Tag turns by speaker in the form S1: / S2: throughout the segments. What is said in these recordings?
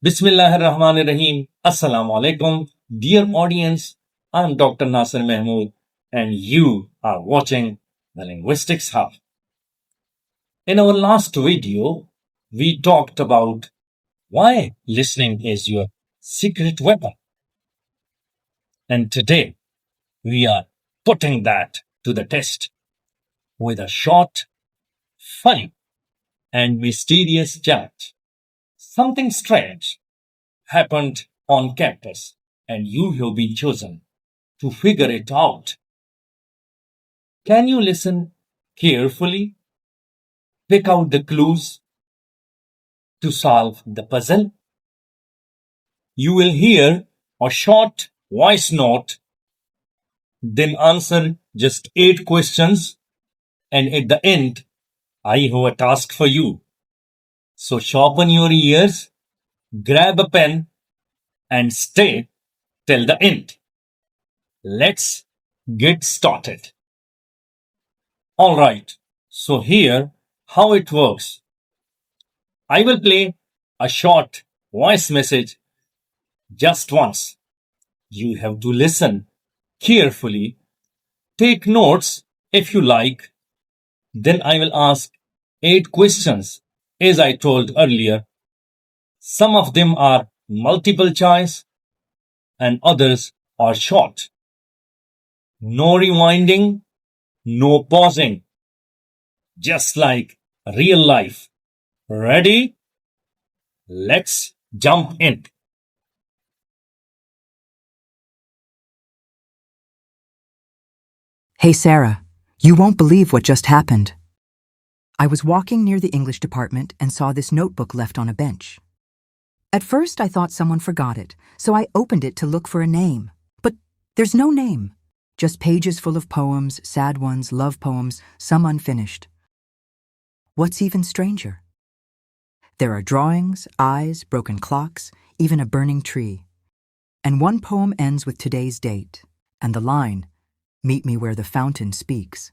S1: Bismillahirrahmanirrahim. Assalamu alaikum. Dear audience, I'm Dr. Nasir Mahmood and you are watching the Linguistics Hub. In our last video, we talked about why listening is your secret weapon. And today, we are putting that to the test with a short, funny, and mysterious chat. Something strange happened on campus, and you have been chosen to figure it out. Can you listen carefully? Pick out the clues to solve the puzzle? You will hear a short voice note, then answer just 8 questions, and at the end, I have a task for you. So sharpen your ears, grab a pen, and stay till the end. Let's get started. Alright, so here how it works. I will play a short voice message just once. You have to listen carefully, take notes if you like. Then I will ask 8 questions as I told earlier. Some of them are multiple choice and others are short. No rewinding, no pausing. Just like real life. Ready? Let's jump in.
S2: Hey Sarah, you won't believe what just happened. I was walking near the English department and saw this notebook left on a bench. At first I thought someone forgot it, so I opened it to look for a name. But there's no name, just pages full of poems, sad ones, love poems, some unfinished. What's even stranger? There are drawings, eyes, broken clocks, even a burning tree. And one poem ends with today's date, and the line, "Meet me where the fountain speaks."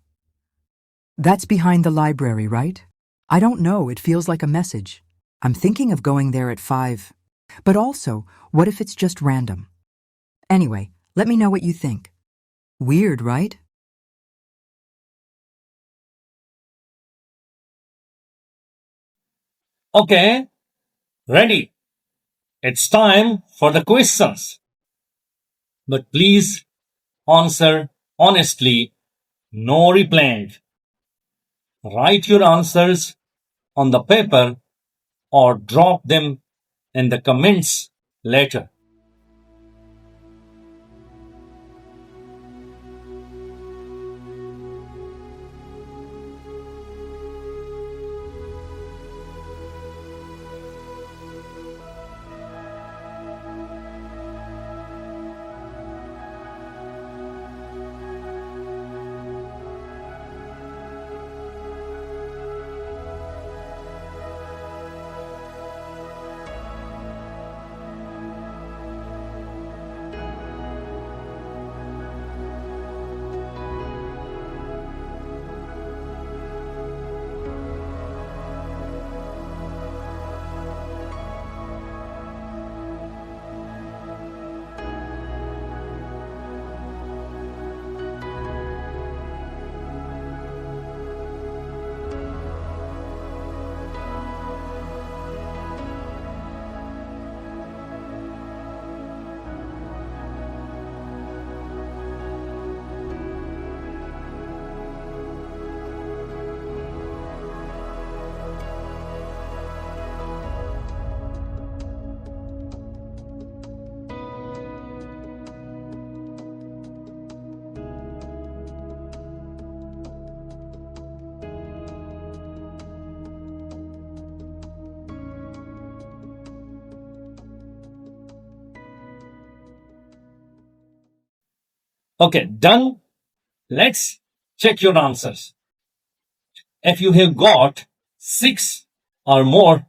S2: That's behind the library, right? I don't know, it feels like a message. I'm thinking of going there at 5. But also, what if it's just random? Anyway, let me know what you think. Weird, right?
S1: Okay, ready. It's time for the questions. But please answer honestly, no replaying. Write your answers on the paper or drop them in the comments later. Okay, done. Let's check your answers. If you have got 6 or more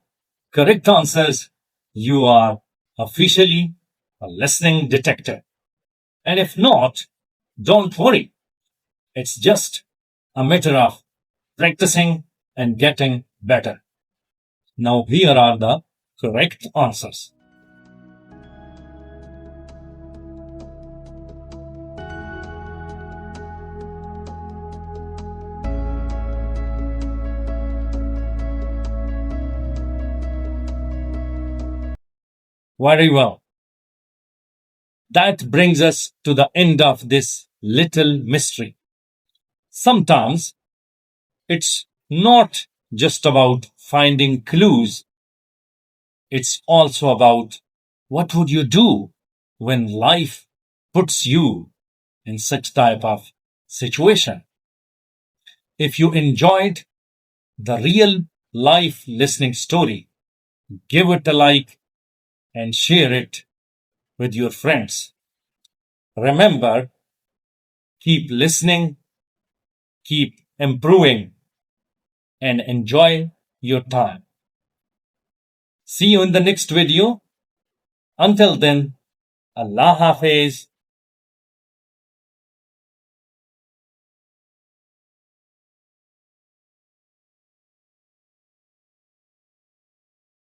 S1: correct answers, you are officially a listening detective. And if not, don't worry. It's just a matter of practicing and getting better. Now here are the correct answers. Very well. That brings us to the end of this little mystery. Sometimes it's not just about finding clues. It's also about what would you do when life puts you in such type of situation. If you enjoyed the real life listening story, give it a like and share it with your friends. Remember, keep listening, keep improving, and enjoy your time. See you in the next video. Until then, Allah Hafiz.